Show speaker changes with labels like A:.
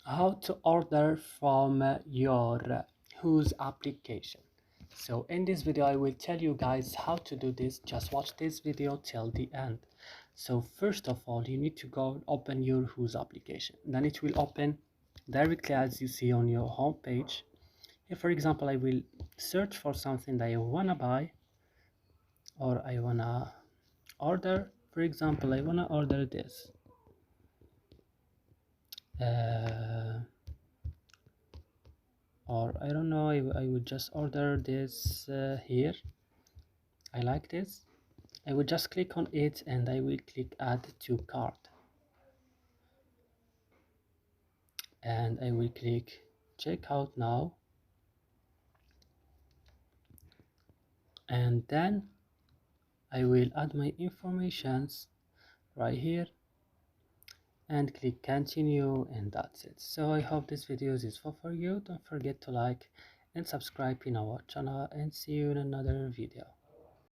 A: how to order from your Houzz application. So in this video I will tell you guys how to do this. Just watch this video till the end. So first of all, you need to go and open your Houzz application. Then it will open directly as you see on your home page. If for example I will search for something that I wanna buy or I wanna order, for example I wanna order this or I don't know, I would just order this here. I like this. I will just click on it and I will click add to cart and I will click checkout now, and then I will add my informations right here and click continue, and that's it. So I hope this video is useful for you. Don't forget to like and subscribe in our channel, and see you in another video.